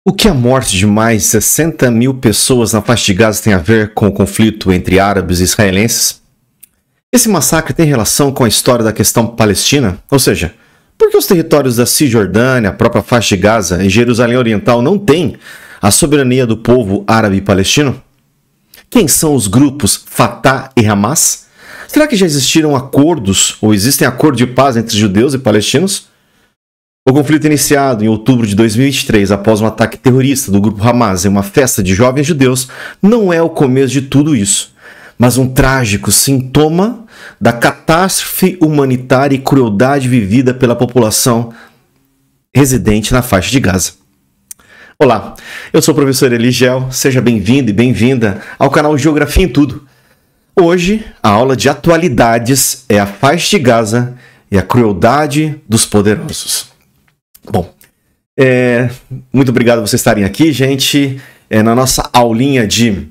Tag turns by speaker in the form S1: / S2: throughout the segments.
S1: O que a morte de mais de 60 mil pessoas na faixa de Gaza tem a ver com o conflito entre árabes e israelenses? Esse massacre tem relação com a história da questão palestina? Ou seja, por que os territórios da Cisjordânia, a própria faixa de Gaza e Jerusalém Oriental não têm a soberania do povo árabe e palestino? Quem são os grupos Fatah e Hamas? Será que já existiram acordos ou existem acordos de paz entre judeus e palestinos? O conflito iniciado em outubro de 2023 após um ataque terrorista do grupo Hamas em uma festa de jovens judeus não é o começo de tudo isso, mas um trágico sintoma da catástrofe humanitária e crueldade vivida pela população residente na faixa de Gaza. Olá, eu sou o professor Eligel, seja bem-vindo e bem-vinda ao canal Geografia em Tudo. Hoje, a aula de atualidades é a faixa de Gaza e a crueldade dos poderosos. Bom, muito obrigado por vocês estarem aqui, gente, na nossa aulinha de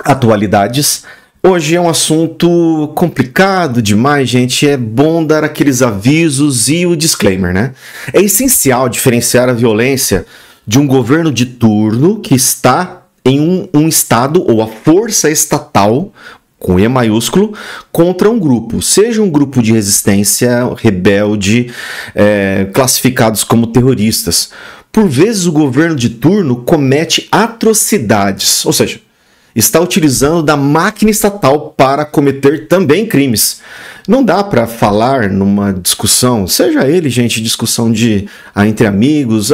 S1: atualidades. Hoje é um assunto complicado demais, gente, é bom dar aqueles avisos e o disclaimer, né? É essencial diferenciar a violência de um governo de turno que está em um estado ou a força estatal, com E maiúsculo, contra um grupo, seja um grupo de resistência, rebelde, classificados como terroristas. Por vezes o governo de turno comete atrocidades, ou seja, está utilizando da máquina estatal para cometer também crimes. Não dá para falar numa discussão, seja ele, gente, discussão entre amigos,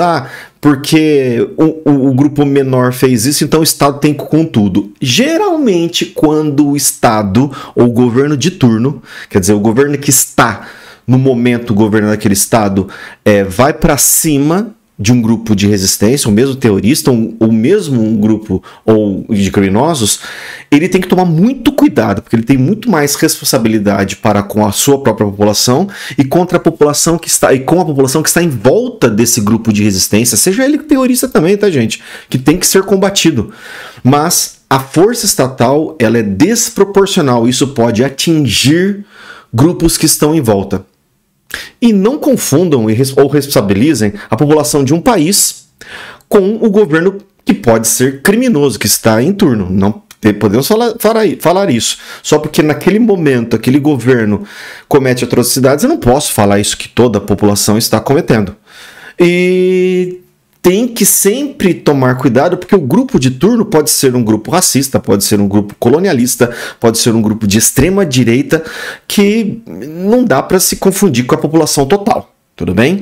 S1: porque o grupo menor fez isso, então o Estado tem que com tudo. Geralmente, quando o Estado ou o governo de turno, quer dizer, o governo que está no momento, o governo daquele Estado, vai para cima de um grupo de resistência, ou mesmo terrorista, ou mesmo um grupo de criminosos, ele tem que tomar muito cuidado, porque ele tem muito mais responsabilidade para com a sua própria população e contra a população que está com a população que está em volta desse grupo de resistência, seja ele terrorista também, tá, gente? Que tem que ser combatido. Mas a força estatal, ela é desproporcional, isso pode atingir grupos que estão em volta. E não confundam ou responsabilizem a população de um país com o governo que pode ser criminoso, que está em turno. Não podemos falar isso. Só porque naquele momento aquele governo comete atrocidades, eu não posso falar isso que toda a população está cometendo. E tem que sempre tomar cuidado, porque o grupo de turno pode ser um grupo racista, pode ser um grupo colonialista, pode ser um grupo de extrema direita, que não dá para se confundir com a população total, tudo bem?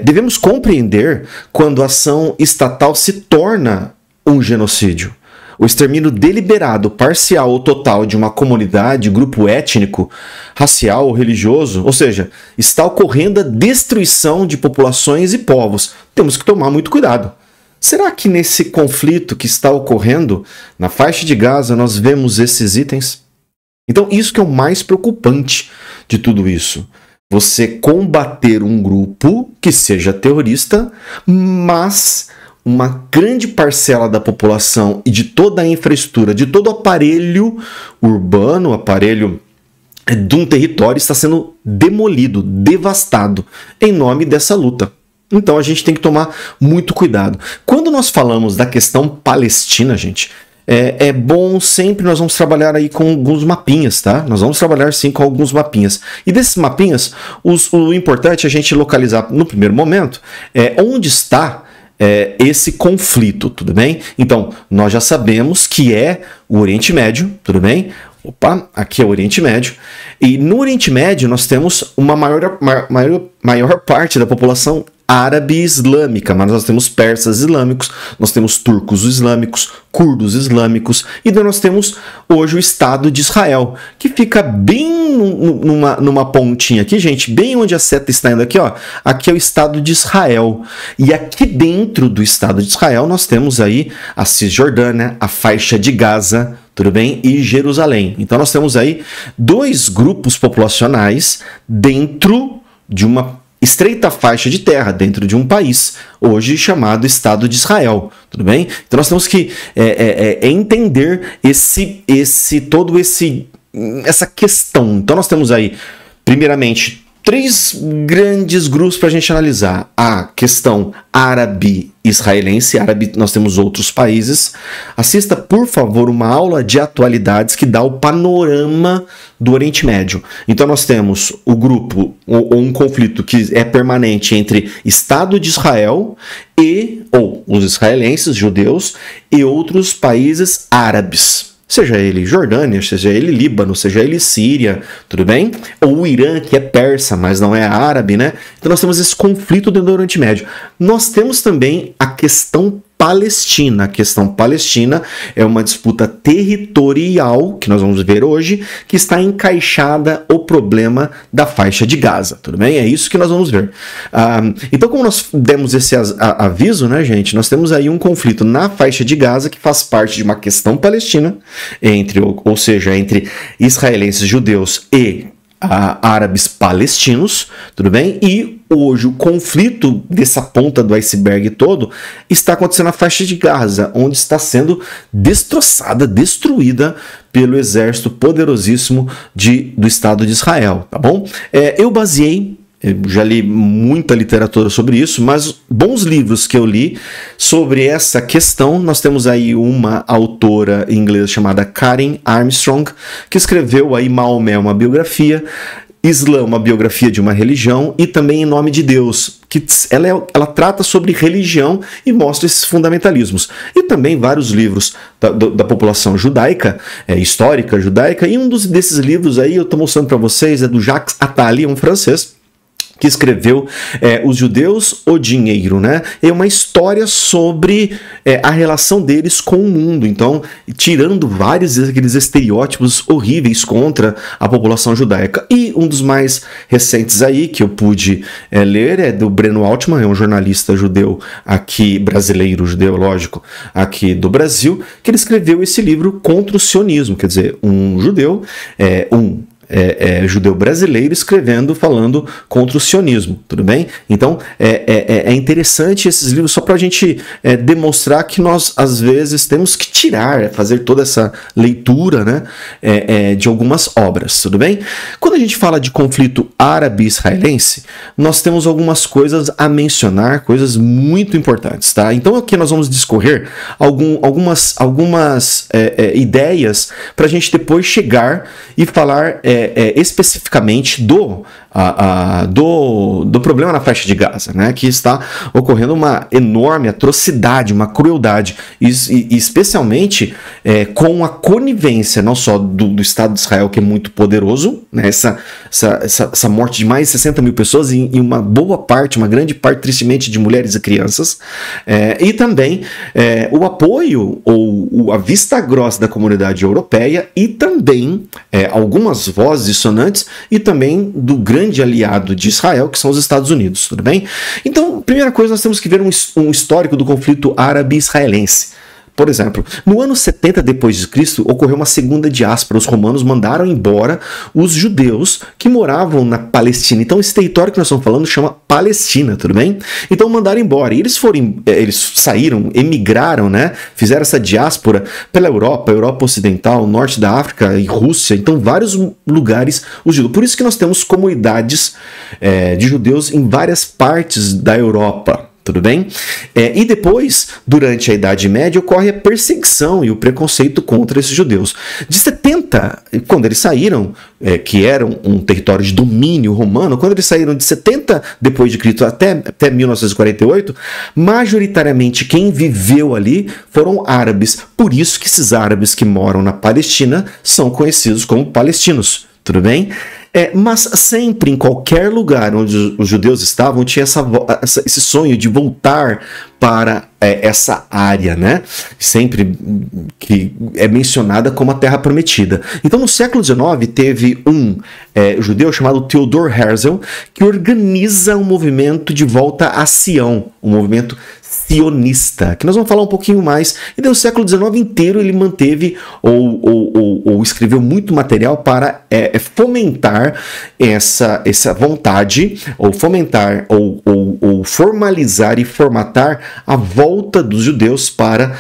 S1: Devemos compreender quando a ação estatal se torna um genocídio. O extermínio deliberado, parcial ou total de uma comunidade, grupo étnico, racial ou religioso, ou seja, está ocorrendo a destruição de populações e povos. Temos que tomar muito cuidado. Será que nesse conflito que está ocorrendo na faixa de Gaza nós vemos esses itens? Então isso que é o mais preocupante de tudo isso. Você combater um grupo que seja terrorista, mas uma grande parcela da população e de toda a infraestrutura, de todo o aparelho urbano, aparelho de um território está sendo demolido, devastado, em nome dessa luta. Então a gente tem que tomar muito cuidado. Quando nós falamos da questão palestina, gente, é bom sempre, nós vamos trabalhar aí com alguns mapinhas, tá? Nós vamos trabalhar sim com alguns mapinhas. E desses mapinhas, o importante é a gente localizar no primeiro momento onde está esse conflito, tudo bem? Então, nós já sabemos que é o Oriente Médio, tudo bem? Opa, aqui é o Oriente Médio. E no Oriente Médio nós temos uma maior parte da população árabe islâmica, mas nós temos persas islâmicos, nós temos turcos islâmicos, curdos islâmicos, e nós temos hoje o Estado de Israel, que fica bem numa pontinha aqui, gente, bem onde a seta está indo aqui, ó. Aqui é o Estado de Israel. E aqui dentro do Estado de Israel nós temos aí a Cisjordânia, a faixa de Gaza, tudo bem? E Jerusalém. Então nós temos aí dois grupos populacionais dentro de uma estreita faixa de terra, dentro de um país, hoje chamado Estado de Israel, tudo bem? Então nós temos que entender essa questão. Então nós temos aí, primeiramente, três grandes grupos para a gente analisar. A questão árabe-israelense. Árabe, nós temos outros países. Assista, por favor, uma aula de atualidades que dá o panorama do Oriente Médio. Então nós temos o grupo, ou um conflito que é permanente entre Estado de Israel ou os israelenses, judeus, e outros países árabes. Seja ele Jordânia, seja ele Líbano, seja ele Síria, tudo bem? Ou o Irã, que é persa, mas não é árabe, né? Então nós temos esse conflito dentro do Oriente Médio. Nós temos também a questão Palestina. A questão Palestina é uma disputa territorial, que nós vamos ver hoje, que está encaixada o problema da faixa de Gaza, tudo bem? É isso que nós vamos ver. Então, como nós demos esse aviso, né, gente, nós temos aí um conflito na faixa de Gaza que faz parte de uma questão palestina, ou seja, entre israelenses, judeus e árabes palestinos, tudo bem? E hoje o conflito dessa ponta do iceberg todo está acontecendo na faixa de Gaza, onde está sendo destroçada, destruída pelo exército poderosíssimo do Estado de Israel, tá bom? Eu já li muita literatura sobre isso, mas bons livros que eu li sobre essa questão, nós temos aí uma autora inglesa chamada Karen Armstrong, que escreveu aí Maomé, uma biografia, Islã, uma biografia de uma religião, e também Em Nome de Deus, que ela trata sobre religião e mostra esses fundamentalismos. E também vários livros da população judaica, histórica judaica, e um desses livros aí eu estou mostrando para vocês é do Jacques Attali, um francês, que escreveu Os Judeus, o Dinheiro, né? É uma história sobre a relação deles com o mundo. Então, tirando vários daqueles estereótipos horríveis contra a população judaica. E um dos mais recentes aí, que eu pude ler, é do Breno Altman, é um jornalista judeu aqui, brasileiro, judeu, lógico, aqui do Brasil, que ele escreveu esse livro contra o sionismo. Quer dizer, um judeu, judeu brasileiro falando contra o sionismo, tudo bem? Então é interessante esses livros só para a gente demonstrar que nós às vezes temos que fazer toda essa leitura, né, de algumas obras, tudo bem? Quando a gente fala de conflito árabe-israelense, nós temos algumas coisas a mencionar, coisas muito importantes, tá? Então aqui nós vamos discorrer algumas ideias para a gente depois chegar e falar especificamente do problema na faixa de Gaza, né, que está ocorrendo uma enorme atrocidade, uma crueldade, e especialmente com a conivência não só do Estado de Israel, que é muito poderoso, né, essa morte de mais de 60 mil pessoas e uma boa parte, uma grande parte, tristemente, de mulheres e crianças, e também o apoio ou a vista grossa da comunidade europeia e também algumas vozes dissonantes e também do grande aliado de Israel, que são os Estados Unidos, tudo bem? Então, primeira coisa, nós temos que ver um histórico do conflito árabe-israelense. Por exemplo, no ano 70 d.C., ocorreu uma segunda diáspora. Os romanos mandaram embora os judeus que moravam na Palestina. Então, esse território que nós estamos falando chama Palestina, tudo bem? Então, mandaram embora. E eles saíram, emigraram, né? Fizeram essa diáspora pela Europa Ocidental, norte da África e Rússia. Então, vários lugares os judeus. Por isso que nós temos comunidades de judeus em várias partes da Europa. Tudo bem? E depois, durante a Idade Média, ocorre a perseguição e o preconceito contra esses judeus. De 70, quando eles saíram, que eram um território de domínio romano, quando eles saíram de 70 depois de Cristo até 1948, majoritariamente quem viveu ali foram árabes. Por isso que esses árabes que moram na Palestina são conhecidos como palestinos. Tudo bem? Mas sempre, em qualquer lugar onde os judeus estavam, tinha esse sonho de voltar para essa área, né? Sempre que é mencionada como a Terra Prometida. Então, no século XIX, teve um judeu chamado Theodor Herzl, que organiza um movimento de volta a Sião, um movimento sionista, que nós vamos falar um pouquinho mais. E daí o século XIX inteiro ele manteve ou escreveu muito material para fomentar essa vontade, ou fomentar, ou formalizar e formatar a volta dos judeus para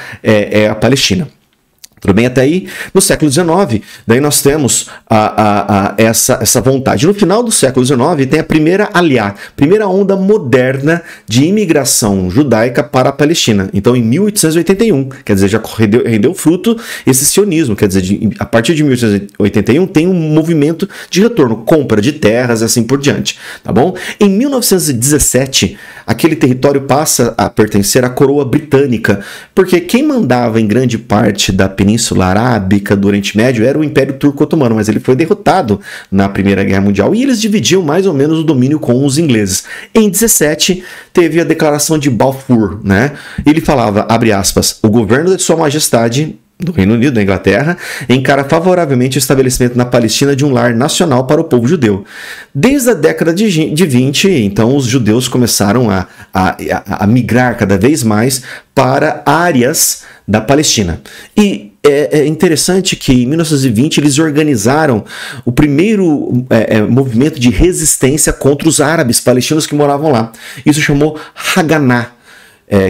S1: a Palestina. Tudo bem até aí? No século XIX, daí nós temos essa vontade. No final do século XIX tem a primeira primeira onda moderna de imigração judaica para a Palestina. Então, em 1881, quer dizer, já rendeu fruto esse sionismo. Quer dizer, a partir de 1881 tem um movimento de retorno, compra de terras e assim por diante. Tá bom? Em 1917, aquele território passa a pertencer à coroa britânica, porque quem mandava em grande parte da Península Arábica do Oriente Médio era o Império Turco-Otomano, mas ele foi derrotado na Primeira Guerra Mundial e eles dividiam mais ou menos o domínio com os ingleses. Em 17 teve a Declaração de Balfour, né? Ele falava, abre aspas, o governo de Sua Majestade do Reino Unido, da Inglaterra, encara favoravelmente o estabelecimento na Palestina de um lar nacional para o povo judeu. Desde a década de 20, então, os judeus começaram a migrar cada vez mais para áreas da Palestina. E é interessante que em 1920 eles organizaram o primeiro movimento de resistência contra os árabes palestinos que moravam lá. Isso chamou Haganah,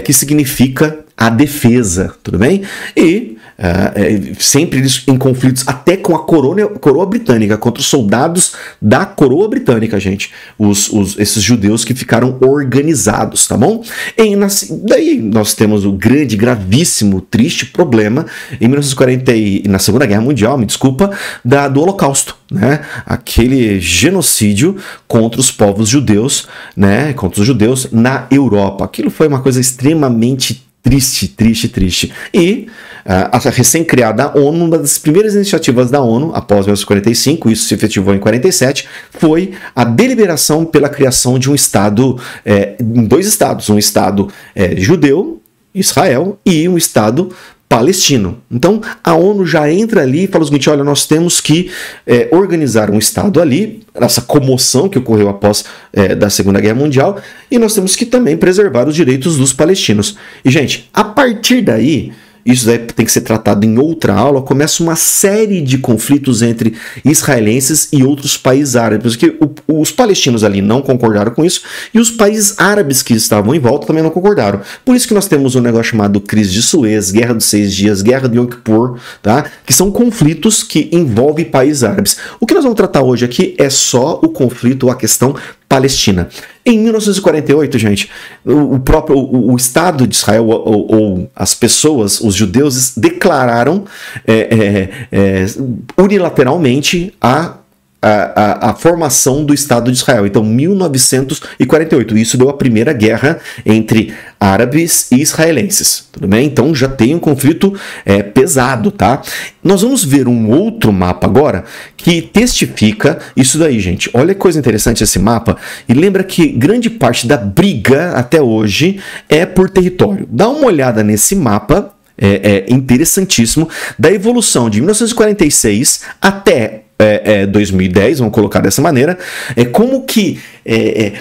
S1: que significa a defesa, tudo bem? E sempre eles em conflitos até com a coroa britânica, contra os soldados da coroa britânica, gente, esses judeus que ficaram organizados, tá bom? Daí nós temos o grande, gravíssimo, triste problema em 1940 na Segunda Guerra Mundial, me desculpa, do Holocausto, né? Aquele genocídio contra os povos judeus, né? Contra os judeus na Europa. Aquilo foi uma coisa extremamente triste. E a recém-criada ONU, uma das primeiras iniciativas da ONU, após 1945, isso se efetivou em 1947, foi a deliberação pela criação de um Estado, em dois Estados, um Estado judeu, Israel, e um Estado palestino. Então a ONU já entra ali e fala o seguinte, olha, nós temos que organizar um Estado ali, essa comoção que ocorreu após da Segunda Guerra Mundial, e nós temos que também preservar os direitos dos palestinos. E, gente, a partir daí, isso daí tem que ser tratado em outra aula, começa uma série de conflitos entre israelenses e outros países árabes, porque os palestinos ali não concordaram com isso, e os países árabes que estavam em volta também não concordaram. Por isso que nós temos um negócio chamado Crise de Suez, Guerra dos 6 Dias, Guerra de Yom Kippur, tá? Que são conflitos que envolvem países árabes. O que nós vamos tratar hoje aqui é só o conflito, a questão Palestina. Em 1948, gente, o Estado de Israel, ou as pessoas, os judeus, declararam unilateralmente a formação do Estado de Israel. Então, 1948. Isso deu a primeira guerra entre árabes e israelenses. Tudo bem? Então, já tem um conflito pesado, tá? Nós vamos ver um outro mapa agora que testifica isso daí, gente. Olha que coisa interessante esse mapa. E lembra que grande parte da briga até hoje é por território. Dá uma olhada nesse mapa. É interessantíssimo, da evolução de 1946 até 2010, vamos colocar dessa maneira, como que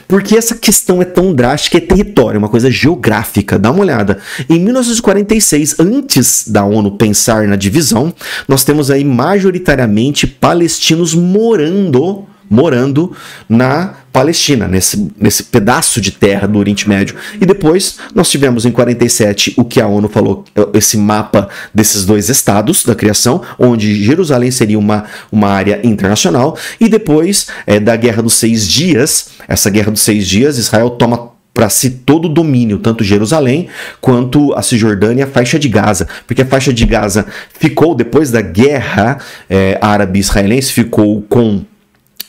S1: porque essa questão é tão drástica, é território, uma coisa geográfica. Dá uma olhada. Em 1946, antes da ONU pensar na divisão, nós temos aí majoritariamente palestinos morando na Palestina, nesse pedaço de terra do Oriente Médio. E depois nós tivemos em 47 o que a ONU falou, esse mapa desses dois estados da criação, onde Jerusalém seria uma área internacional. E depois da Guerra dos 6 Dias, essa Guerra dos 6 Dias, Israel toma para si todo o domínio, tanto Jerusalém quanto a Cisjordânia e a faixa de Gaza, porque a faixa de Gaza ficou, depois da guerra árabe-israelense, ficou com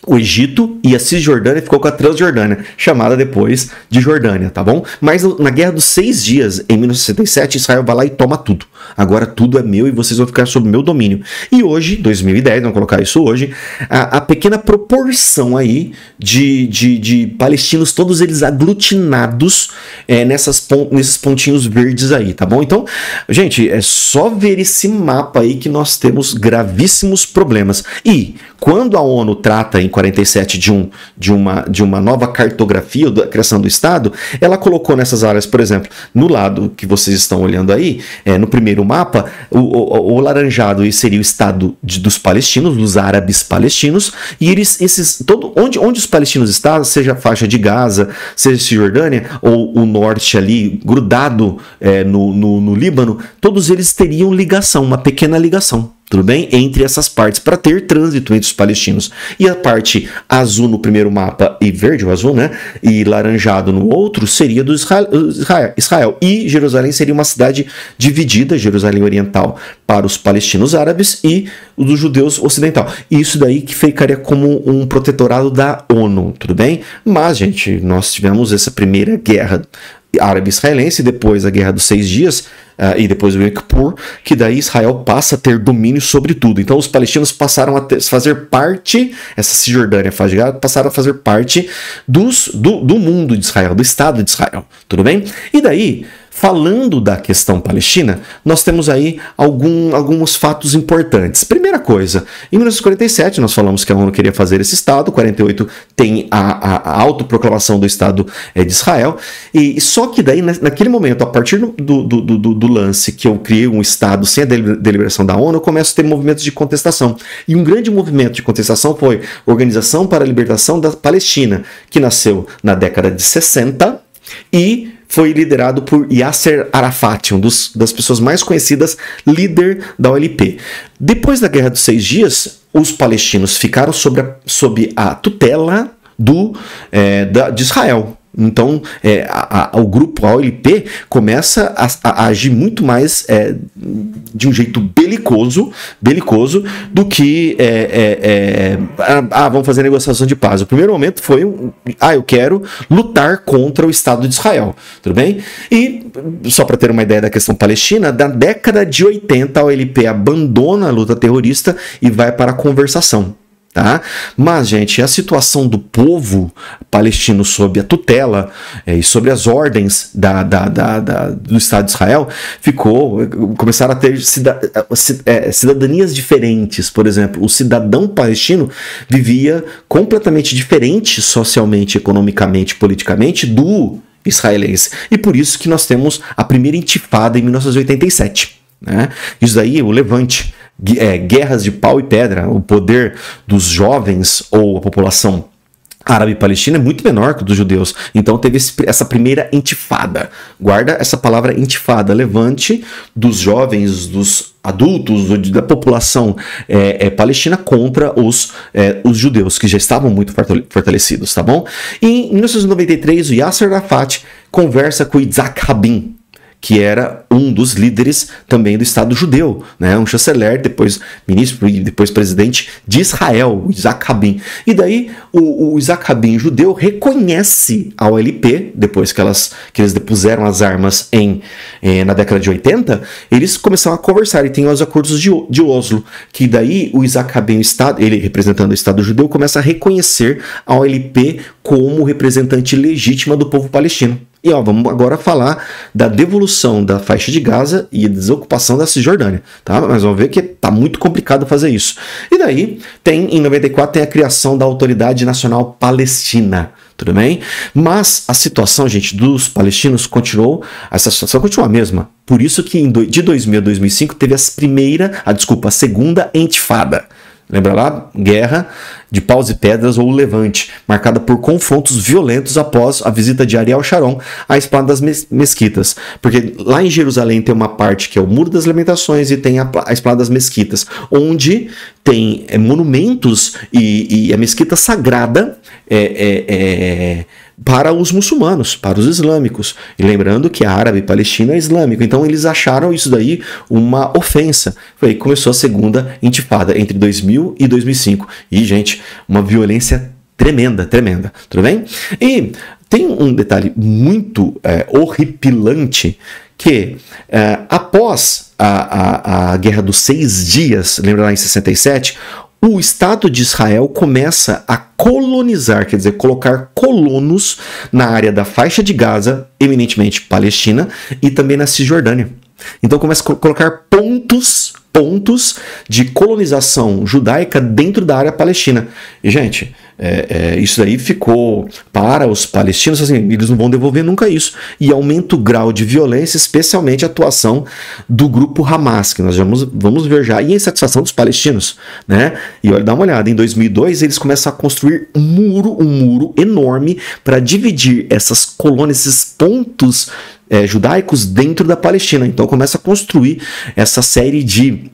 S1: o Egito, e a Cisjordânia ficou com a Transjordânia, chamada depois de Jordânia, tá bom? Mas na Guerra dos 6 Dias, em 1967, Israel vai lá e toma tudo. Agora tudo é meu e vocês vão ficar sob meu domínio. E hoje, 2010, vamos colocar isso hoje, a pequena proporção aí de palestinos, todos eles aglutinados nesses pontinhos verdes aí, tá bom? Então, gente, é só ver esse mapa aí que nós temos gravíssimos problemas. E quando a ONU trata em 47 de uma nova cartografia da criação do Estado, ela colocou nessas áreas, por exemplo, no lado que vocês estão olhando aí, no primeiro mapa, o laranjado seria o Estado dos palestinos, dos árabes palestinos, e onde os palestinos estavam, seja a faixa de Gaza, seja a Cisjordânia, ou o norte ali, grudado no Líbano, todos eles teriam ligação, uma pequena ligação. Tudo bem? Entre essas partes, para ter trânsito entre os palestinos. E a parte azul no primeiro mapa, e verde ou azul, né? E laranjado no outro, seria do Israel. E Jerusalém seria uma cidade dividida, Jerusalém Oriental, para os palestinos árabes e dos judeus ocidental. Isso daí que ficaria como um protetorado da ONU, tudo bem? Mas, gente, nós tivemos essa primeira guerra árabe-israelense, depois a Guerra dos 6 Dias, e depois o Yom Kippur, que daí Israel passa a ter domínio sobre tudo. Então os palestinos passaram a fazer parte, essa Cisjordânia passaram a fazer parte do mundo de Israel, do Estado de Israel, tudo bem? E daí, falando da questão palestina, nós temos aí alguns fatos importantes. Primeira coisa, em 1947 nós falamos que a ONU queria fazer esse Estado, 48 tem a autoproclamação do Estado de Israel, e só que daí, naquele momento, a partir do lance que eu criei um Estado sem a deliberação da ONU, eu começo a ter movimentos de contestação. E um grande movimento de contestação foi a Organização para a Libertação da Palestina, que nasceu na década de 60 e foi liderado por Yasser Arafat, das pessoas mais conhecidas, líder da OLP. Depois da Guerra dos 6 Dias, os palestinos ficaram sob a tutela de Israel. Então, o grupo, a OLP, começa a agir muito mais de um jeito belicoso do que vamos fazer negociação de paz. O primeiro momento foi eu quero lutar contra o Estado de Israel, tudo bem? E, só para ter uma ideia da questão palestina, da década de 80 a OLP abandona a luta terrorista e vai para a conversação. Tá? Mas, gente, a situação do povo palestino sob a tutela e sobre as ordens do Estado de Israel começaram a ter cidadanias diferentes. Por exemplo, o cidadão palestino vivia completamente diferente socialmente, economicamente, politicamente do israelense. E por isso que nós temos a primeira intifada em 1987. Né? Isso daí, o Levante. Guerras de pau e pedra, o poder dos jovens ou a população árabe palestina é muito menor que o dos judeus, então teve essa primeira intifada. Guarda essa palavra intifada, levante dos jovens, dos adultos, da população palestina contra os judeus, que já estavam muito fortalecidos, tá bom? E em 1993 o Yasser Arafat conversa com Yitzhak Rabin, que era um dos líderes também do Estado judeu, né? Um chanceler, depois ministro e depois presidente de Israel, o Yitzhak Rabin. E daí o Yitzhak Rabin judeu reconhece a OLP, depois que eles depuseram as armas na década de 80, eles começaram a conversar e tem os acordos de Oslo, que daí o Yitzhak Rabin, ele representando o Estado judeu, começa a reconhecer a OLP como representante legítima do povo palestino. E vamos agora falar da devolução da faixa de Gaza e a desocupação da Cisjordânia, tá? Mas vamos ver que tá muito complicado fazer isso. E daí, em 94, tem a criação da Autoridade Nacional Palestina, tudo bem? Mas a situação, gente, dos palestinos essa situação continua a mesma. Por isso que de 2000 a 2005 teve a segunda intifada. Lembra lá? Guerra de paus e pedras ou Levante, marcada por confrontos violentos após a visita de Ariel Sharon à Esplanada das Mesquitas. Porque lá em Jerusalém tem uma parte que é o Muro das Lamentações e tem a Esplanada das Mesquitas, onde tem monumentos e a mesquita sagrada para os muçulmanos, para os islâmicos. E lembrando que a árabe palestina é islâmico, então eles acharam isso daí uma ofensa. Foi aí que começou a segunda intifada, entre 2000 e 2005. E, gente, uma violência tremenda, tudo bem? E tem um detalhe muito horripilante, que após a Guerra dos 6 Dias, lembra lá em 67, o Estado de Israel começa a colonizar, quer dizer, colocar colonos na área da faixa de Gaza, eminentemente palestina, e também na Cisjordânia. Então começa a colocar pontos pontos de colonização judaica dentro da área palestina. E, gente, isso daí ficou para os palestinos, assim, eles não vão devolver nunca isso. E aumenta o grau de violência, especialmente a atuação do grupo Hamas, que nós vamos ver já, e a insatisfação dos palestinos, né? E olha, dá uma olhada, em 2002 eles começam a construir um muro enorme para dividir essas colônias, esses pontos judaicos dentro da Palestina. Então começa a construir essa série de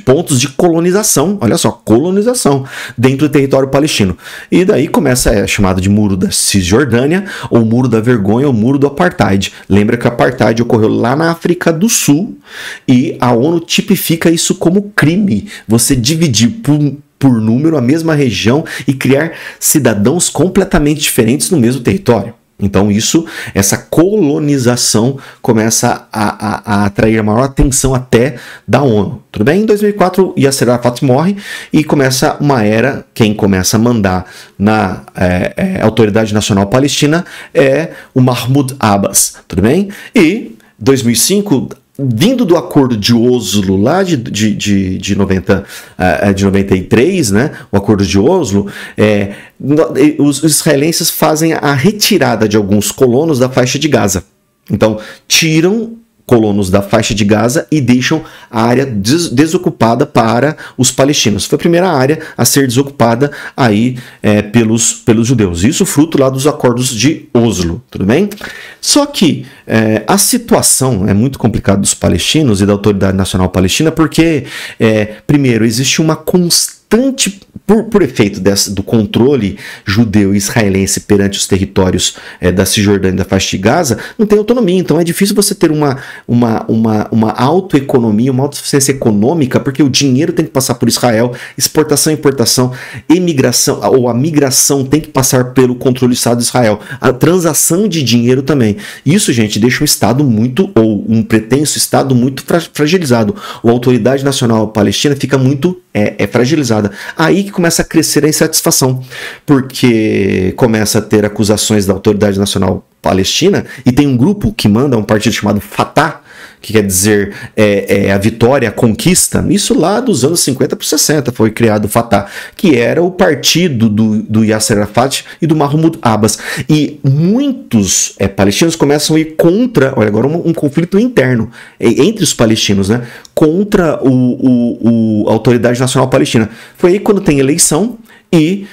S1: pontos de colonização, olha só, colonização dentro do território palestino. E daí começa, chamado de Muro da Cisjordânia, ou Muro da Vergonha, ou Muro do Apartheid. Lembra que o Apartheid ocorreu lá na África do Sul, e a ONU tipifica isso como crime, você dividir por número a mesma região e criar cidadãos completamente diferentes no mesmo território. Então essa colonização começa a atrair a maior atenção até da ONU. Tudo bem? Em 2004, Yasser Arafat morre e começa uma era. Quem começa a mandar na Autoridade Nacional Palestina é o Mahmoud Abbas. Tudo bem? E 2005... vindo do acordo de Oslo lá de 93, né, o acordo de Oslo, os israelenses fazem a retirada de alguns colonos da faixa de Gaza. Então, tiram colonos da faixa de Gaza e deixam a área desocupada para os palestinos. Foi a primeira área a ser desocupada aí pelos judeus. Isso fruto lá dos acordos de Oslo, tudo bem? Só que a situação é muito complicada dos palestinos e da Autoridade Nacional Palestina porque, primeiro, existe uma constante, por efeito do controle judeu e israelense perante os territórios da Cisjordânia e da faixa de Gaza, não tem autonomia. Então é difícil você ter uma autoeconomia, uma autossuficiência econômica, porque o dinheiro tem que passar por Israel, exportação, importação, imigração, ou a migração tem que passar pelo controle do Estado de Israel, a transação de dinheiro também. Isso, gente, deixa um Estado ou um pretenso Estado muito fragilizado. A Autoridade Nacional Palestina fica muito fragilizada. Aí que começa a crescer a insatisfação, porque começa a ter acusações da Autoridade Nacional Palestina, e tem um grupo que manda, um partido chamado Fatah, que quer dizer a vitória, a conquista. Isso lá dos anos 50 para 60 foi criado o Fatah, que era o partido do Yasser Arafat e do Mahmoud Abbas. E muitos palestinos começam a ir contra, olha agora um conflito interno entre os palestinos, né, contra a Autoridade Nacional Palestina. Foi aí quando tem eleição e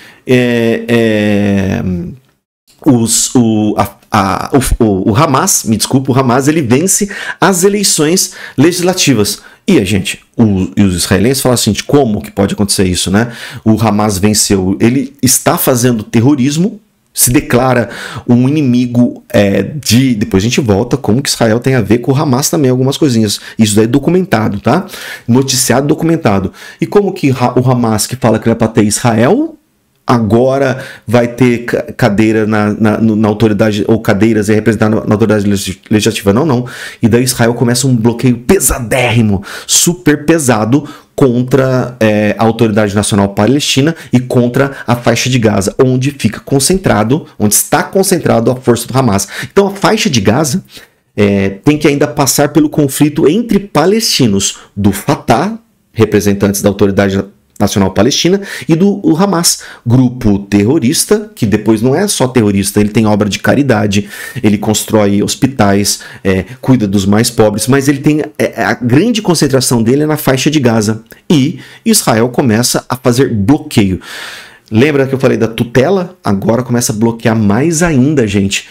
S1: o Hamas, o Hamas, ele vence as eleições legislativas. E os israelenses falam assim, como que pode acontecer isso, né? O Hamas venceu, ele está fazendo terrorismo, se declara um inimigo depois a gente volta como que Israel tem a ver com o Hamas também, algumas coisinhas. Isso daí é documentado, tá? Noticiado, documentado. E como que o Hamas, que fala que vai bater Israel, agora vai ter cadeira na autoridade, ou cadeiras representadas na autoridade legislativa? Não. E daí Israel começa um bloqueio pesadérrimo, super pesado, contra a Autoridade Nacional Palestina e contra a faixa de Gaza, onde está concentrado a força do Hamas. Então a faixa de Gaza tem que ainda passar pelo conflito entre palestinos do Fatah, representantes da Autoridade Nacional Palestina, e do Hamas, grupo terrorista, que depois não é só terrorista, ele tem obra de caridade, ele constrói hospitais, cuida dos mais pobres, mas ele tem a grande concentração dele na faixa de Gaza, e Israel começa a fazer bloqueio. Lembra que eu falei da tutela? Agora começa a bloquear mais ainda, gente,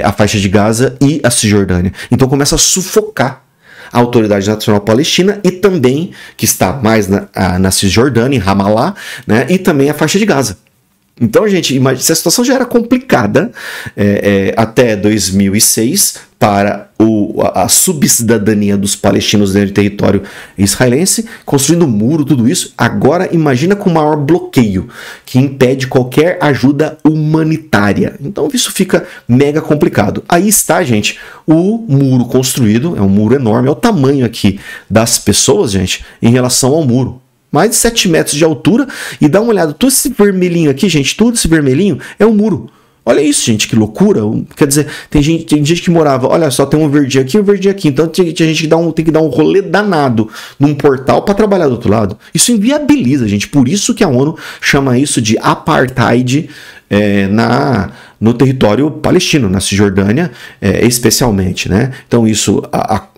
S1: a faixa de Gaza e a Cisjordânia. Então começa a sufocar a Autoridade Nacional Palestina e também, que está mais na Cisjordânia, em Ramallah, né, e também a faixa de Gaza. Então, gente, imagina, se a situação já era complicada até 2006 para a subcidadania dos palestinos dentro do território israelense, construindo um muro, tudo isso, agora imagina com o maior bloqueio, que impede qualquer ajuda humanitária. Então isso fica mega complicado. Aí está, gente, o muro construído, é um muro enorme, é o tamanho aqui das pessoas, gente, em relação ao muro. Mais de 7 metros de altura, e dá uma olhada, todo esse vermelhinho aqui, gente, tudo esse vermelhinho é um muro. Olha isso, gente, que loucura. Quer dizer, tem gente que morava, olha só, tem um verdinho aqui e um verdinho aqui. Então tem gente que tem que dar um rolê danado num portal para trabalhar do outro lado. Isso inviabiliza, gente. Por isso que a ONU chama isso de apartheid no território palestino, na Cisjordânia, especialmente, né? Então isso, a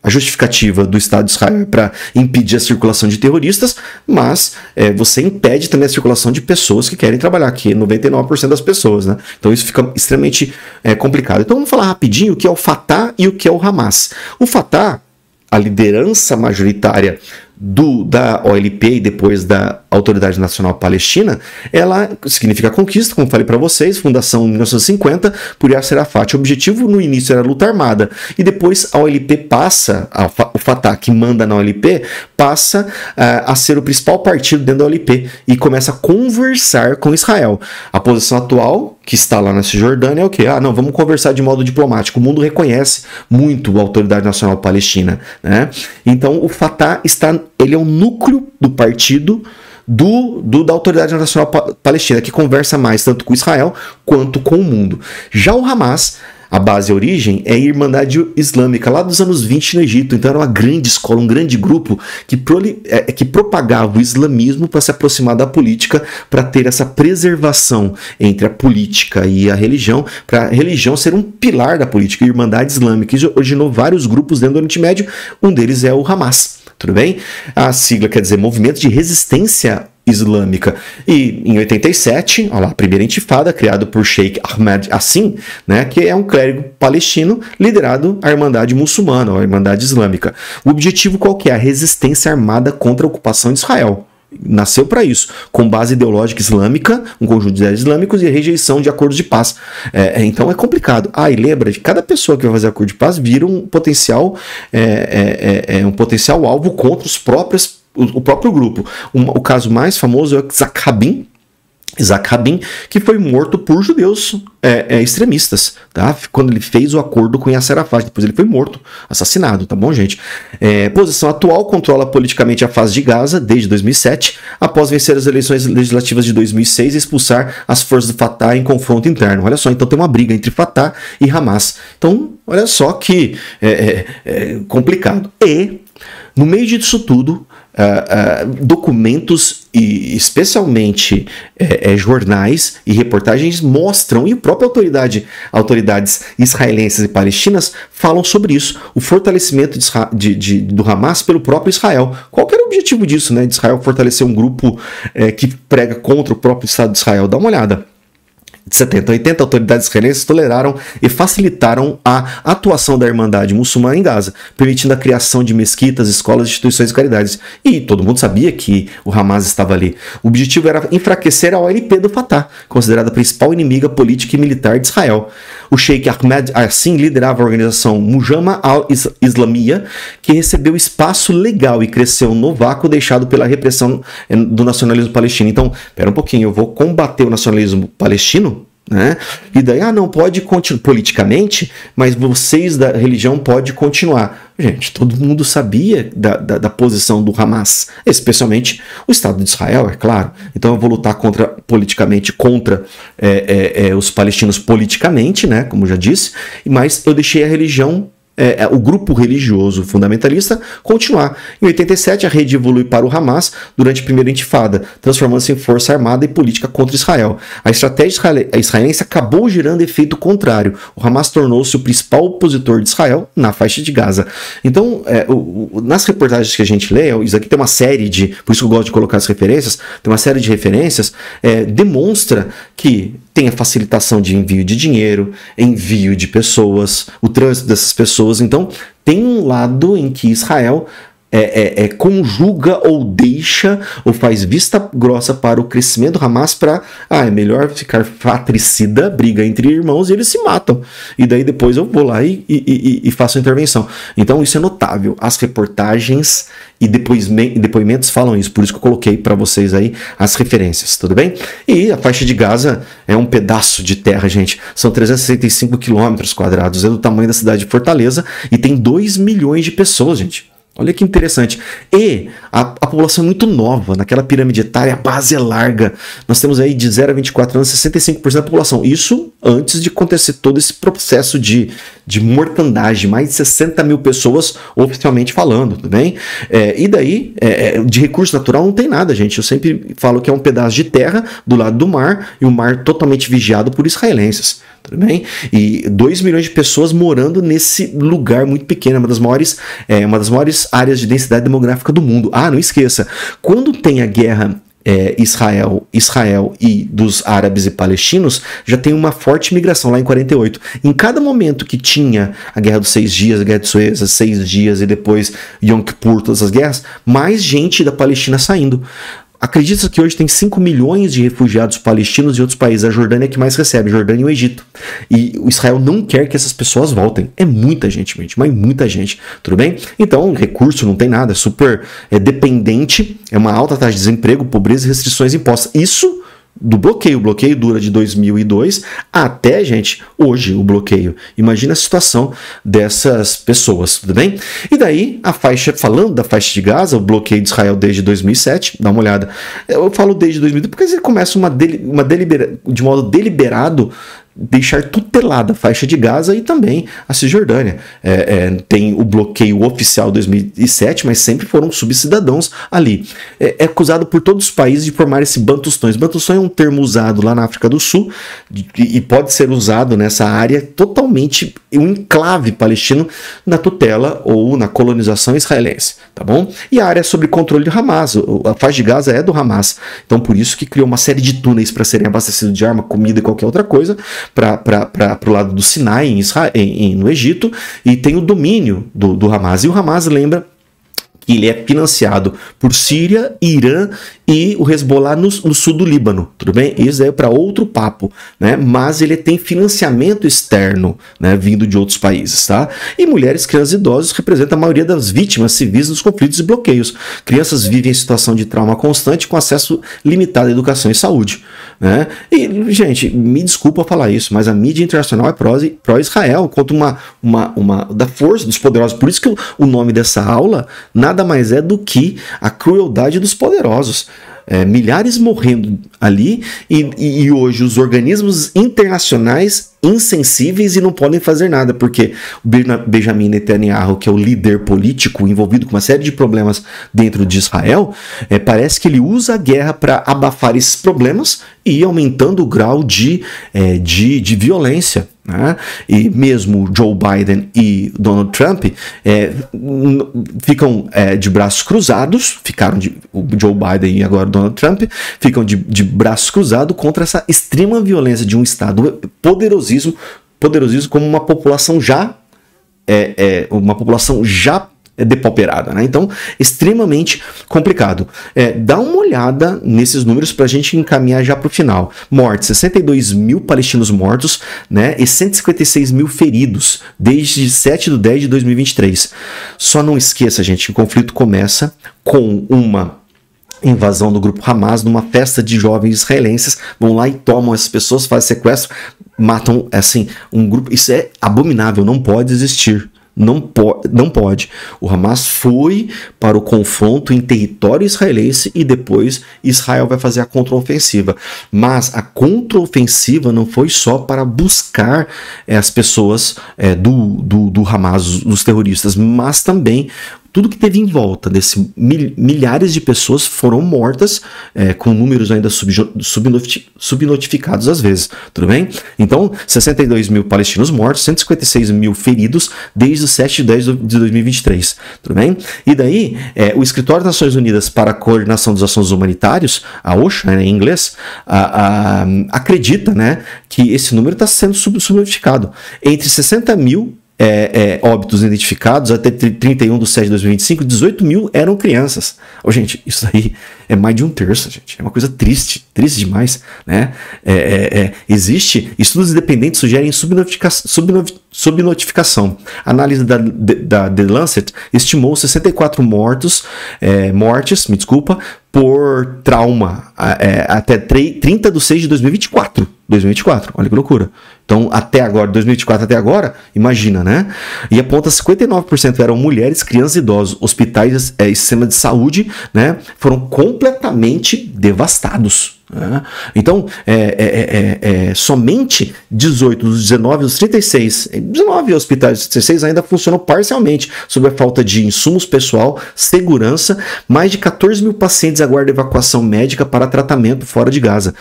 S1: justificativa do Estado de Israel é para impedir a circulação de terroristas, mas você impede também a circulação de pessoas que querem trabalhar aqui, 99% das pessoas, né? Então isso fica extremamente complicado. Então vamos falar rapidinho o que é o Fatah e o que é o Hamas. O Fatah, a liderança majoritária da OLP e depois da Autoridade Nacional Palestina, ela significa conquista, como falei para vocês, fundação em 1950 por Yasser Arafat. O objetivo no início era a luta armada e depois a OLP passa, o Fatah que manda na OLP, passa a ser o principal partido dentro da OLP e começa a conversar com Israel. A posição atual, que está lá na Cisjordânia, é o quê? Não, vamos conversar de modo diplomático. O mundo reconhece muito a Autoridade Nacional Palestina, né? Então o Fatah ele é o núcleo do partido da Autoridade Nacional Palestina, que conversa mais tanto com Israel quanto com o mundo. Já o Hamas, a base, a origem, é a Irmandade Islâmica, lá dos anos 20 no Egito. Então era uma grande escola, um grande grupo que propagava o islamismo para se aproximar da política, para ter essa preservação entre a política e a religião, para a religião ser um pilar da política. A Irmandade Islâmica originou vários grupos dentro do Oriente Médio, um deles é o Hamas. Tudo bem? A sigla quer dizer Movimento de Resistência Islâmica. E em 87, olha lá, a primeira intifada, criado por Sheikh Ahmed Hassin, né, que é um clérigo palestino liderado a Irmandade Muçulmana, ou a Irmandade Islâmica. O objetivo qual que é? A resistência armada contra a ocupação de Israel. Nasceu para isso, com base ideológica islâmica, um conjunto de ideias islâmicos e a rejeição de acordos de paz. Então é complicado. E lembra de cada pessoa que vai fazer acordo de paz vira um potencial alvo contra o próprio grupo. O caso mais famoso é o Isaac Rabin, que foi morto por judeus extremistas, tá? Quando ele fez o acordo com Yasser Arafat, depois ele foi morto, assassinado, tá bom, gente? Posição atual, controla politicamente a fase de Gaza desde 2007, após vencer as eleições legislativas de 2006 e expulsar as forças do Fatah em confronto interno. Olha só, então tem uma briga entre Fatah e Hamas. Então, olha só que complicado. E, no meio disso tudo, documentos e especialmente jornais e reportagens mostram, e a própria autoridades israelenses e palestinas falam sobre isso, o fortalecimento do Hamas pelo próprio Israel. Qual que era o objetivo disso, né? De Israel fortalecer um grupo que prega contra o próprio Estado de Israel? Dá uma olhada. De 70 a 80, autoridades israelenses toleraram e facilitaram a atuação da Irmandade Muçulmana em Gaza, permitindo a criação de mesquitas, escolas e instituições de caridades. E todo mundo sabia que o Hamas estava ali. O objetivo era enfraquecer a OLP do Fatah, considerada a principal inimiga política e militar de Israel. O Sheikh Ahmed Hassin liderava a organização Mujama al-Islamiyya, que recebeu espaço legal e cresceu no vácuo deixado pela repressão do nacionalismo palestino. Então, pera um pouquinho, eu vou combater o nacionalismo palestino, né? E daí, não pode continuar politicamente, mas vocês da religião podem continuar. Gente, todo mundo sabia da posição do Hamas, especialmente o Estado de Israel, é claro. Então eu vou lutar politicamente contra os palestinos politicamente, né, como já disse, mas eu deixei a religião, o grupo religioso fundamentalista continuar. Em 87, a rede evolui para o Hamas durante a primeira intifada, transformando-se em força armada e política contra Israel. A estratégia israelense acabou gerando efeito contrário. O Hamas tornou-se o principal opositor de Israel na faixa de Gaza. Então, nas reportagens que a gente lê, isso aqui tem uma série por isso que eu gosto de colocar as referências, tem uma série de referências, demonstra que tem a facilitação de envio de dinheiro, envio de pessoas, o trânsito dessas pessoas. Então, tem um lado em que Israel conjuga ou deixa ou faz vista grossa para o crescimento do Hamas para é melhor ficar fratricida, briga entre irmãos e eles se matam. E daí depois eu vou lá e faço a intervenção. Então isso é notável. As reportagens e depoimentos falam isso, por isso que eu coloquei para vocês aí as referências, tudo bem? E a faixa de Gaza é um pedaço de terra, gente. São 365 quilômetros quadrados, é do tamanho da cidade de Fortaleza e tem 2 milhões de pessoas, gente. Olha que interessante. E a população é muito nova. Naquela pirâmide etária, a base é larga. Nós temos aí de 0 a 24 anos, 65% da população. Isso antes de acontecer todo esse processo de mortandagem. Mais de 60 mil pessoas oficialmente falando, tudo bem? E daí, de recurso natural não tem nada, gente. Eu sempre falo que é um pedaço de terra do lado do mar e o mar totalmente vigiado por israelenses. Tudo bem? E 2 milhões de pessoas morando nesse lugar muito pequeno, uma das maiores áreas de densidade demográfica do mundo. Ah, não esqueça, quando tem a guerra Israel e dos árabes e palestinos, já tem uma forte migração lá em 48. Em cada momento que tinha a Guerra dos 6 Dias, a Guerra de Suez, 6 dias e depois Yom Kippur, todas as guerras, mais gente da Palestina saindo. Acredita que hoje tem 5 milhões de refugiados palestinos de outros países. A Jordânia é que mais recebe, a Jordânia e o Egito. E o Israel não quer que essas pessoas voltem. É muita gente, mas muita gente. Tudo bem? Então, recurso não tem nada, é super dependente, é uma alta taxa de desemprego, pobreza e restrições impostas. Isso do bloqueio. O bloqueio dura de 2002 até, gente, hoje o bloqueio. Imagina a situação dessas pessoas, tudo bem? E daí, falando da faixa de Gaza, o bloqueio de Israel desde 2007, dá uma olhada. Eu falo desde 2002 porque ele começa de modo deliberado deixar tutelada a faixa de Gaza e também a Cisjordânia. Tem o bloqueio oficial de 2007, mas sempre foram subcidadãos ali. É acusado por todos os países de formar esse Bantustão. Bantustão é um termo usado lá na África do Sul e pode ser usado nessa área totalmente um enclave palestino na tutela ou na colonização israelense, tá bom? E a área sob controle de Hamas. A faixa de Gaza é do Hamas. Então por isso que criou uma série de túneis para serem abastecidos de arma, comida e qualquer outra coisa para o lado do Sinai, no Egito, e tem o domínio do Hamas. E o Hamas, lembra que ele é financiado por Síria, Irã e o Hezbollah no sul do Líbano, tudo bem? Isso é para outro papo, né? Mas ele tem financiamento externo, né, vindo de outros países, tá? E mulheres, crianças e idosos representam a maioria das vítimas civis dos conflitos e bloqueios. Crianças vivem em situação de trauma constante com acesso limitado à educação e saúde, né? E, gente, me desculpa falar isso, mas a mídia internacional é pró-Israel, contra uma da força dos poderosos. Por isso que o nome dessa aula nada mais é do que a crueldade dos poderosos. Milhares morrendo ali e hoje os organismos internacionais insensíveis e não podem fazer nada, porque o Benjamin Netanyahu, que é o líder político envolvido com uma série de problemas dentro de Israel, parece que ele usa a guerra para abafar esses problemas e ir aumentando o grau de violência, né? E mesmo Joe Biden e Donald Trump ficam de braços cruzados, o Joe Biden e agora o Donald Trump ficam de braços cruzados contra essa extrema violência de um Estado poderosíssimo como uma população já depauperada, né? Então, extremamente complicado. Dá uma olhada nesses números para a gente encaminhar já para o final. Mortes, 62 mil palestinos mortos, né? E 156 mil feridos desde 7/10/2023. Só não esqueça, gente, que o conflito começa com uma invasão do grupo Hamas numa festa de jovens israelenses, vão lá e tomam essas pessoas, fazem sequestro, matam, assim, um grupo. Isso é abominável, não pode existir. Não pode. O Hamas foi para o confronto em território israelense e depois Israel vai fazer a contraofensiva. Mas a contraofensiva não foi só para buscar as pessoas do Hamas, os terroristas, mas também tudo que teve em volta desse milhares de pessoas foram mortas, com números ainda subnotificados às vezes, tudo bem? Então, 62 mil palestinos mortos, 156 mil feridos desde o 7/10/2023, tudo bem? E daí, o Escritório das Nações Unidas para a Coordenação dos Assuntos Humanitários, a OSHA, né, em inglês, acredita, né, que esse número está sendo subnotificado. Entre 60 mil óbitos identificados até 31/7/2025, 18 mil eram crianças. Gente, isso aí é mais de um terço, gente. É uma coisa triste demais, né? Existe, estudos independentes sugerem subnotificação. A análise da The Lancet estimou 64 mortes, por trauma até 30/6/2024. Olha que loucura. Então, até agora, 2024 até agora, imagina, né? E aponta 59% eram mulheres, crianças e idosos. Hospitais e sistema de saúde, né, foram completamente devastados. Né? Então, somente 18 dos 19 dos 36, 19 hospitais dos 36 ainda funcionam parcialmente, sob a falta de insumos pessoal, segurança. Mais de 14 mil pacientes aguardam evacuação médica para tratamento fora de Gaza.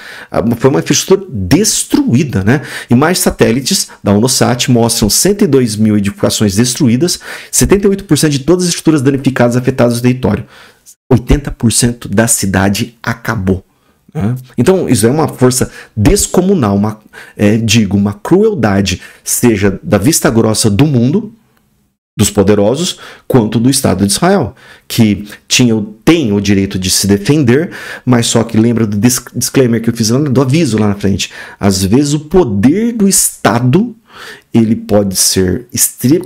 S1: Foi uma infraestrutura destruída, né? Imagens satélites da ONUSAT mostram 102 mil edificações destruídas, 78% de todas as estruturas danificadas afetadas no território. 80% da cidade acabou. Então, isso é uma força descomunal, uma crueldade, seja da vista grossa do mundo, dos poderosos, quanto do Estado de Israel, que tem o direito de se defender, mas só que lembra do disclaimer que eu fiz do aviso lá na frente. Às vezes o poder do Estado ele pode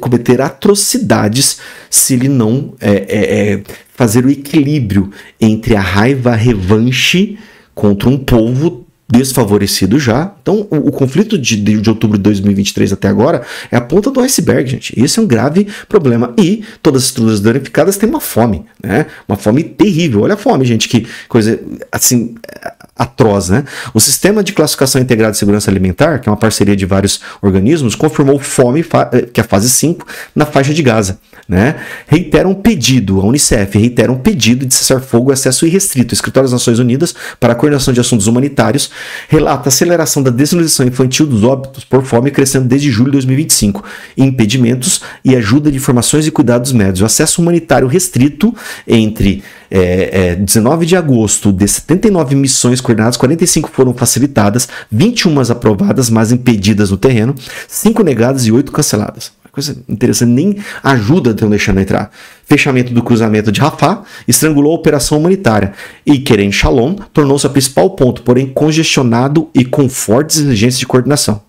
S1: cometer atrocidades se ele não fazer o equilíbrio entre a raiva, a revanche contra um povo desfavorecido já. Então, o conflito de outubro de 2023 até agora é a ponta do iceberg, gente. Esse é um grave problema. E todas as estruturas danificadas têm uma fome, né? Uma fome terrível. Olha a fome, gente, que coisa assim atroz, né? O Sistema de Classificação Integrada de Segurança Alimentar, que é uma parceria de vários organismos, confirmou fome, que é a fase 5, na faixa de Gaza. Né? A Unicef reitera um pedido de cessar-fogo e acesso irrestrito. O Escritório das Nações Unidas para a Coordenação de Assuntos Humanitários relata a aceleração da desnutrição infantil dos óbitos por fome crescendo desde julho de 2025, impedimentos e ajuda de informações e cuidados médicos. O acesso humanitário restrito entre 19 de agosto, de 79 missões coordenadas, 45 foram facilitadas, 21 aprovadas, mas impedidas no terreno, 5 negadas e 8 canceladas. Coisa interessante, nem ajuda a não deixando entrar. Fechamento do cruzamento de Rafah estrangulou a operação humanitária e Kerem Shalom tornou-se o principal ponto, porém congestionado e com fortes exigências de coordenação.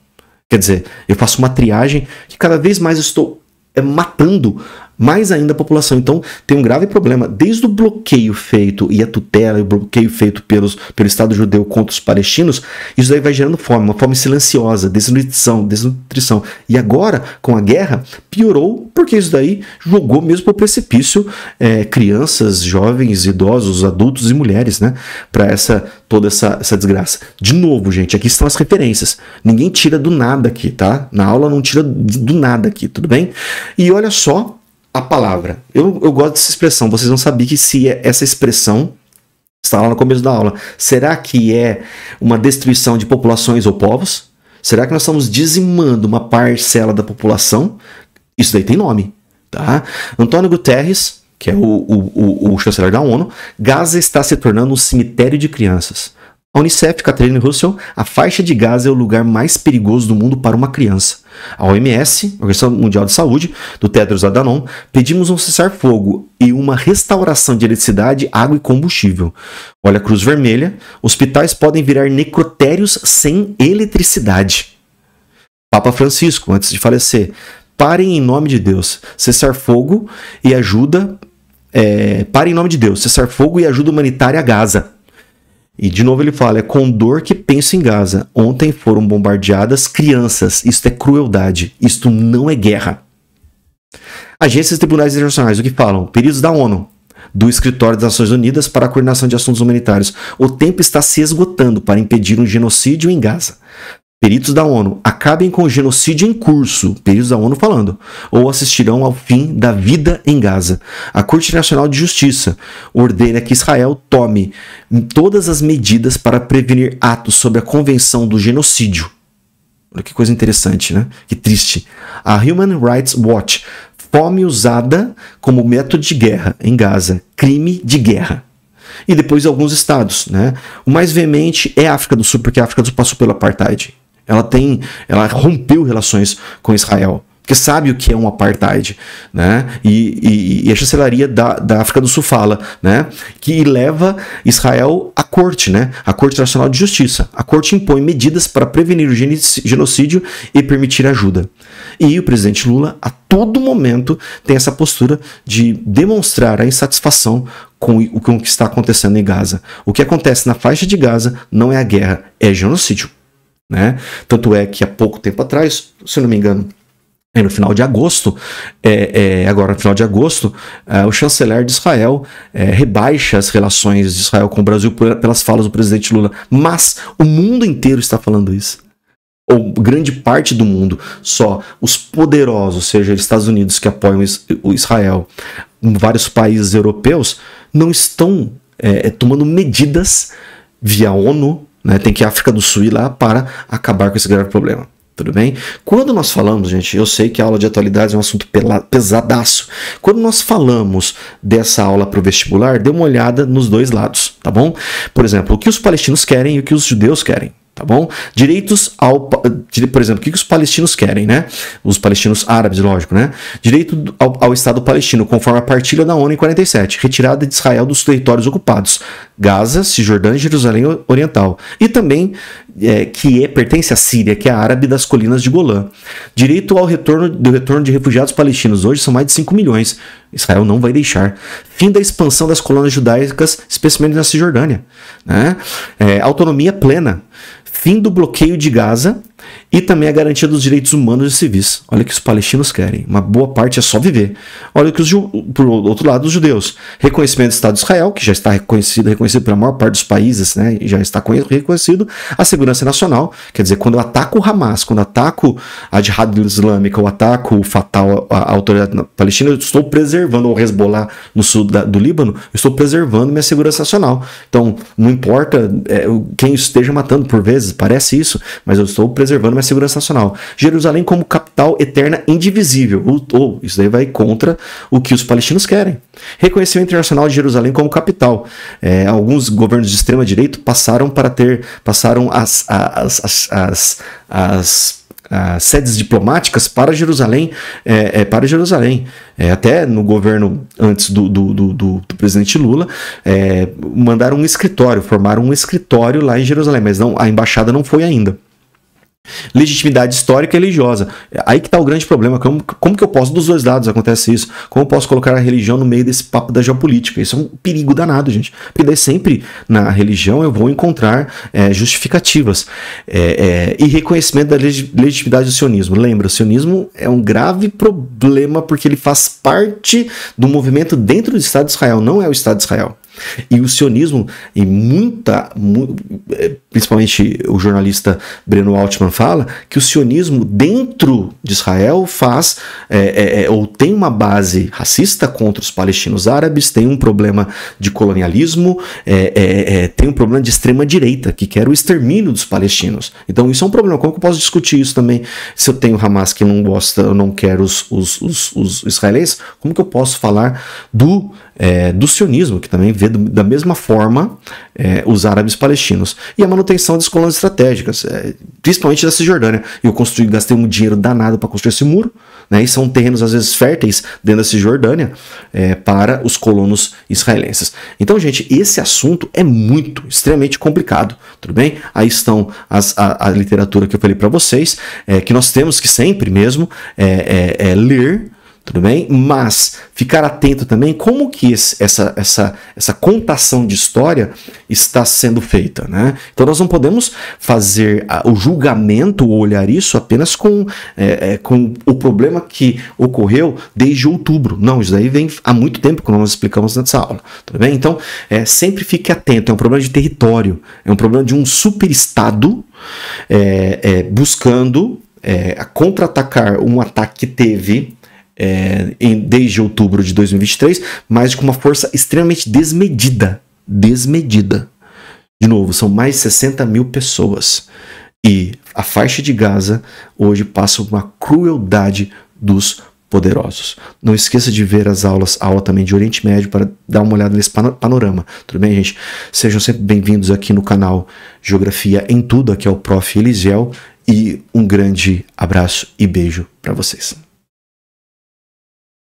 S1: Quer dizer, eu faço uma triagem que cada vez mais estou matando mais ainda a população. Então tem um grave problema, desde o bloqueio feito e a tutela e o bloqueio feito pelo Estado judeu contra os palestinos, isso daí vai gerando fome, uma fome silenciosa, desnutrição. E agora, com a guerra, piorou, porque isso daí jogou mesmo para o precipício crianças, jovens, idosos, adultos e mulheres, né, para toda essa desgraça. De novo, gente, aqui estão as referências. Ninguém tira do nada aqui, tá? Na aula não tira do nada aqui, tudo bem? E olha só a palavra. Eu gosto dessa expressão. Vocês vão saber que se essa expressão está lá no começo da aula. Será que é uma destruição de populações ou povos? Será que nós estamos dizimando uma parcela da população? Isso daí tem nome, tá? Antônio Guterres, que é o chanceler da ONU, Gaza está se tornando um cemitério de crianças. A Unicef, Catherine Russell, a faixa de Gaza é o lugar mais perigoso do mundo para uma criança. A OMS, Organização Mundial de Saúde, do Tedros Adhanom, pedimos um cessar-fogo e uma restauração de eletricidade, água e combustível. Olha a Cruz Vermelha, hospitais podem virar necrotérios sem eletricidade. Papa Francisco, antes de falecer, parem em nome de Deus, cessar-fogo e ajuda, parem em nome de Deus, cessar-fogo e ajuda humanitária a Gaza. E de novo ele fala, é com dor que penso em Gaza. Ontem foram bombardeadas crianças. Isto é crueldade. Isto não é guerra. Agências e tribunais internacionais, o que falam? Peritos da ONU, do Escritório das Nações Unidas para a Coordenação de Assuntos Humanitários. O tempo está se esgotando para impedir um genocídio em Gaza. Peritos da ONU, acabem com o genocídio em curso, peritos da ONU falando, ou assistirão ao fim da vida em Gaza. A Corte Nacional de Justiça ordena que Israel tome todas as medidas para prevenir atos sob a Convenção do Genocídio. Olha que coisa interessante, né? Que triste. A Human Rights Watch, fome usada como método de guerra em Gaza, crime de guerra. E depois alguns estados, né? O mais veemente é a África do Sul, porque a África do Sul passou pelo apartheid. Ela rompeu relações com Israel, porque sabe o que é um apartheid, né? E a chancelaria da África do Sul fala, né, que leva Israel à corte, né, a Corte Nacional de Justiça. A corte impõe medidas para prevenir o genocídio e permitir ajuda. E o presidente Lula, a todo momento, tem essa postura de demonstrar a insatisfação com o que está acontecendo em Gaza. O que acontece na faixa de Gaza não é a guerra, é genocídio. né? Tanto é que há pouco tempo atrás, se eu não me engano, no final de agosto, agora no final de agosto, o chanceler de Israel rebaixa as relações de Israel com o Brasil pelas falas do presidente Lula. Mas o mundo inteiro está falando isso. Ou grande parte do mundo. Só os poderosos, seja os Estados Unidos que apoiam o Israel, vários países europeus, não estão tomando medidas via ONU, né? Tem que a África do Sul ir lá para acabar com esse grave problema. Tudo bem? Quando nós falamos, gente, eu sei que a aula de atualidades é um assunto pesadaço. Quando nós falamos dessa aula para o vestibular, dê uma olhada nos dois lados, tá bom? Por exemplo, o que os palestinos querem e o que os judeus querem. Tá bom? Direitos por exemplo, o que os palestinos querem, né? Os palestinos árabes, lógico, né? Direito ao Estado palestino, conforme a partilha da ONU em 47, retirada de Israel dos territórios ocupados, Gaza, Cisjordânia e Jerusalém Oriental. E também pertence à Síria, que é árabe das colinas de Golã. Direito ao retorno de refugiados palestinos, hoje são mais de 5 milhões. Israel não vai deixar. Fim da expansão das colônias judaicas, especialmente na Cisjordânia, né? Autonomia plena. Fim do bloqueio de Gaza e também a garantia dos direitos humanos e civis. Olha o que os palestinos querem. Uma boa parte é só viver. Olha o que por outro lado, os judeus. Reconhecimento do Estado de Israel, que já está reconhecido pela maior parte dos países, né, e já está reconhecido. A segurança nacional, quer dizer, quando eu ataco o Hamas, quando eu ataco a Jihad Islâmica, ou ataco o Fatah, a autoridade palestina, eu estou preservando o Hezbollah no sul do Líbano, eu estou preservando minha segurança nacional. Então, não importa quem esteja matando por vezes, parece isso, mas eu estou preservando minha segurança nacional. Jerusalém como capital eterna indivisível. Isso daí vai contra o que os palestinos querem. Reconhecimento internacional de Jerusalém como capital. Alguns governos de extrema direita passaram as sedes diplomáticas para Jerusalém, até no governo antes do presidente Lula, mandaram um escritório, formaram um escritório lá em Jerusalém, mas a embaixada não foi ainda. Legitimidade histórica e religiosa. Aí que está o grande problema. Como que eu posso, dos dois lados acontece isso, como eu posso colocar a religião no meio desse papo da geopolítica? Isso é um perigo danado, gente. Porque daí sempre na religião eu vou encontrar justificativas. E reconhecimento da legitimidade do sionismo. Lembra, o sionismo é um grave problema porque ele faz parte do movimento dentro do Estado de Israel, não é o Estado de Israel. E o sionismo, principalmente o jornalista Breno Altman fala, que o sionismo dentro de Israel ou tem uma base racista contra os palestinos árabes, tem um problema de colonialismo, tem um problema de extrema direita, que quer o extermínio dos palestinos. Então isso é um problema. Como que eu posso discutir isso também? Se eu tenho Hamas que não gosta, eu não quero os israelenses, como que eu posso falar do sionismo, que também vê da mesma forma os árabes palestinos? E a manutenção das colônias estratégicas, principalmente da Cisjordânia. Eu gastei um dinheiro danado para construir esse muro, né, e são terrenos às vezes férteis dentro da Cisjordânia para os colonos israelenses. Então, gente, esse assunto é extremamente complicado, tudo bem? Aí estão a literatura que eu falei para vocês, que nós temos que sempre mesmo ler, tudo bem? Mas ficar atento também como que essa contação de história está sendo feita, né? Então nós não podemos fazer o julgamento ou olhar isso apenas com o problema que ocorreu desde outubro. Não, isso daí vem há muito tempo, como nós explicamos nessa aula, tudo bem? Então sempre fique atento, é um problema de território, é um problema de um superestado buscando contra-atacar um ataque que teve desde outubro de 2023, mas com uma força extremamente desmedida. De novo, são mais de 60 mil pessoas. E a faixa de Gaza hoje passa uma crueldade dos poderosos. Não esqueça de ver a aula também de Oriente Médio para dar uma olhada nesse panorama. Tudo bem, gente? Sejam sempre bem-vindos aqui no canal Geografia em Tudo. Aqui é o Prof. Elisiel. E um grande abraço e beijo para vocês.